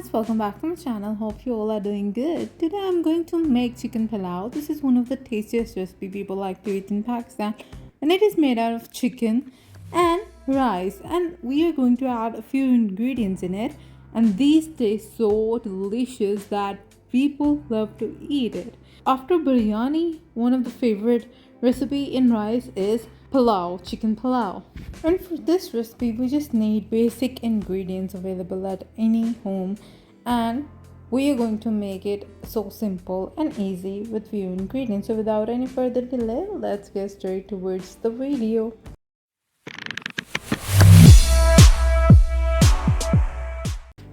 guys, welcome back to my channel. Hope you all are doing good. Today I'm going to make chicken pulao. This is one of the tastiest recipe people like to eat in Pakistan, and it is made out of chicken and rice, and we are going to add a few ingredients in it, and these taste so delicious that people love to eat it. After biryani, one of the favorite recipe in rice is pulao, chicken pulao. And for this recipe, we just need basic ingredients available at any home, and we are going to make it so simple and easy with few ingredients. So without any further delay, let's get straight towards the video.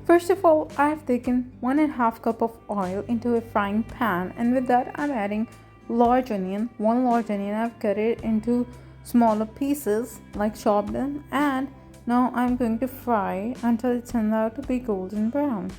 First of all, I have taken 1.5 cup of oil into a frying pan, and with that I'm adding large onion. One large onion I've cut it into smaller pieces like chopped in, and now I'm going to fry until it turns out to be golden brown.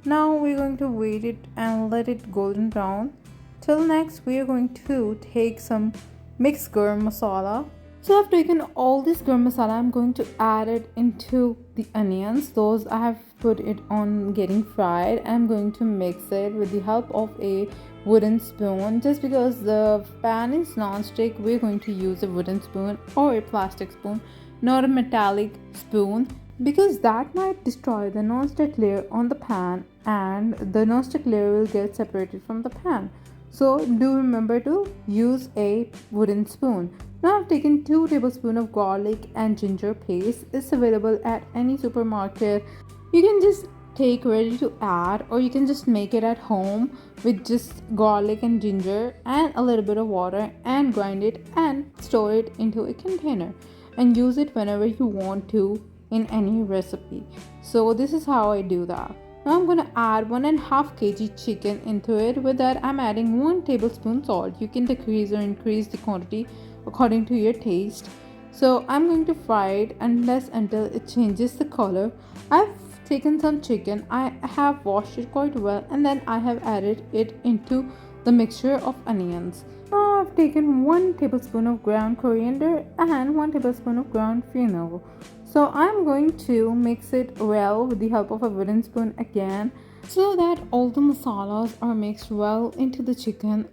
Now we're going to wait it and let it golden brown. Till next we are going to take some mixed garam masala. So I've taken all this garam masala, I'm going to add it into the onions. Those I have put it on getting fried. I'm going to mix it with the help of a wooden spoon. Just because the pan is non-stick, we're going to use a wooden spoon or a plastic spoon, not a metallic spoon, because that might destroy the non-stick layer on the pan and the non-stick layer will get separated from the pan. So do remember to use a wooden spoon. Now I've taken 2 tablespoons of garlic and ginger paste. It's available at any supermarket. You can just take ready to add, or you can just make it at home with just garlic and ginger and a little bit of water and grind it and store it into a container and use it whenever you want to in any recipe. So this is how I do that. Now I'm gonna add 1.5 kg chicken into it. With that I'm adding 1 tablespoon salt. You can decrease or increase the quantity according to your taste. So I'm going to fry it until it changes the color. I've taken some chicken, I have washed it quite well, and then I have added it into the mixture of onions. Now I've taken 1 tablespoon of ground coriander and 1 tablespoon of ground fennel. So I'm going to mix it well with the help of a wooden spoon again, so that all the masalas are mixed well into the chicken.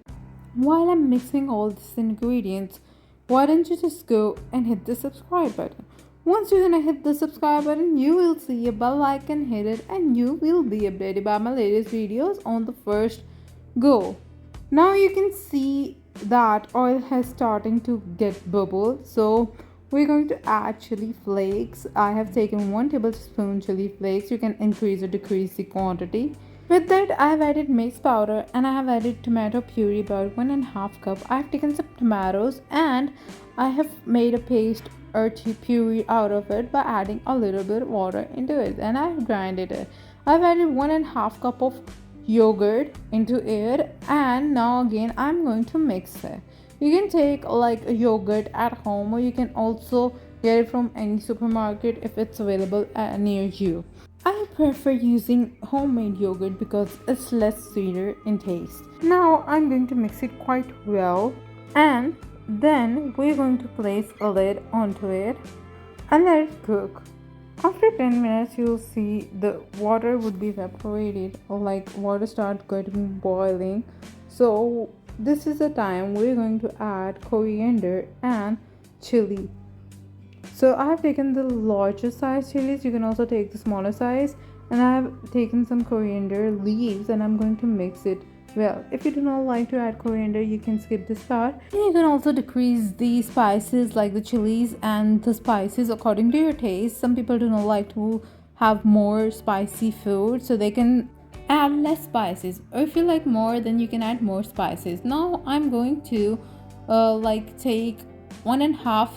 While I'm mixing all these ingredients, why don't you just go and hit the subscribe button? Once you're gonna hit the subscribe button, you will see a bell icon, hit it, and you will be updated by my latest videos on the first go. Now you can see that oil has starting to get bubbled, so we're going to add chili flakes. I have taken 1 tablespoon chili flakes. You can increase or decrease the quantity. With that I have added maize powder, and I have added tomato puree about 1.5 cup. I have taken some tomatoes and I have made a paste or puree out of it by adding a little bit of water into it, and I have grinded it. I've added 1.5 cup of yogurt into it, and now again I'm going to mix it. You can take like a yogurt at home, or you can also get it from any supermarket if it's available near you. I prefer using homemade yogurt because it's less sweeter in taste. Now I'm going to mix it quite well, and then we're going to place a lid onto it and let it cook. After 10 minutes you'll see the water would be evaporated, or like water start getting boiling. So this is the time we're going to add coriander and chili. So I have taken the larger size chilies. You can also take the smaller size, and I have taken some coriander leaves, and I'm going to mix it well. If you do not like to add coriander, you can skip this part. And you can also decrease the spices like the chilies and the spices according to your taste. Some people do not like to have more spicy food, so they can add less spices, or if you like more, then you can add more spices. Now I'm going to take 1.5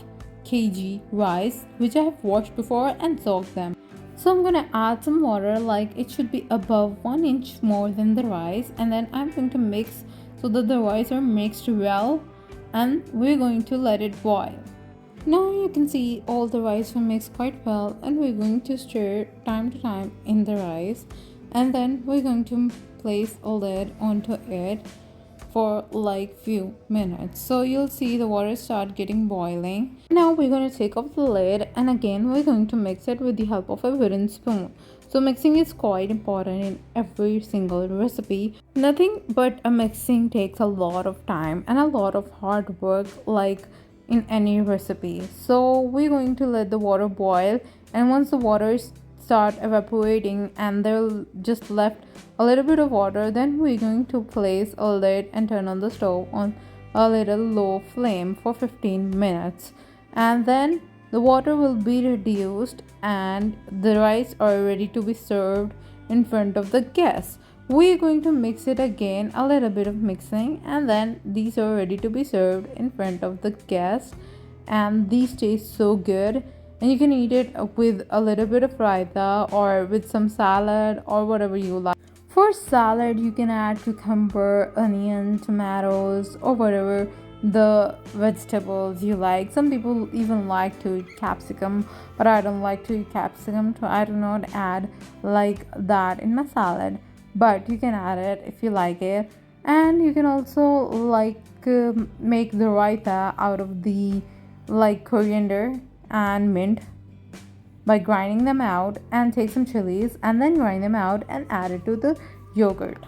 kg rice, which I have washed before and soaked them. So I'm gonna add some water, like it should be above 1 inch more than the rice, and then I'm going to mix so that the rice are mixed well, and we're going to let it boil. Now you can see all the rice are mixed quite well, and we're going to stir time to time in the rice, and then we're going to place a lid onto it for like few minutes. So you'll see the water start getting boiling. Now we're going to take off the lid, and again we're going to mix it with the help of a wooden spoon. So mixing is quite important in every single recipe. Nothing but a mixing takes a lot of time and a lot of hard work, like in any recipe. So we're going to let the water boil, and once the water start evaporating and they're just left a little bit of water, then we're going to place a lid and turn on the stove on a little low flame for 15 minutes, and then the water will be reduced and the rice are ready to be served in front of the guests. We're going to mix it again, a little bit of mixing, and then these are ready to be served in front of the guests. And these taste so good, and you can eat it with a little bit of raita or with some salad or whatever you like. For salad, you can add cucumber, onion, tomatoes, or whatever the vegetables you like. Some people even like to eat capsicum, but I don't like to eat capsicum, so I do not add like that in my salad. But you can add it if you like it, and you can also make the raita out of the coriander and mint by grinding them out, and take some chilies and then grind them out and add it to the yogurt.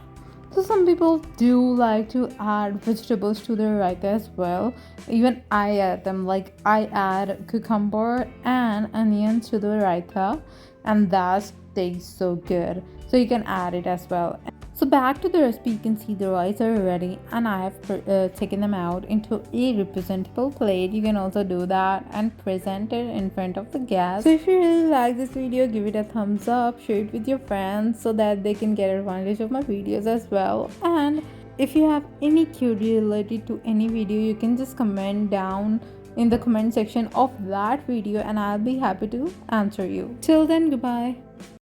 So some people do like to add vegetables to their raita as well. Even I add them, like I add cucumber and onions to the raita, and that tastes so good. So you can add it as well. So back to the recipe, you can see the rice are ready, and I have taken them out into a representable plate. You can also do that and present it in front of the guests. So if you really like this video, give it a thumbs up, share it with your friends so that they can get advantage of my videos as well. And if you have any query related to any video, you can just comment down in the comment section of that video and I'll be happy to answer you. Till then, goodbye.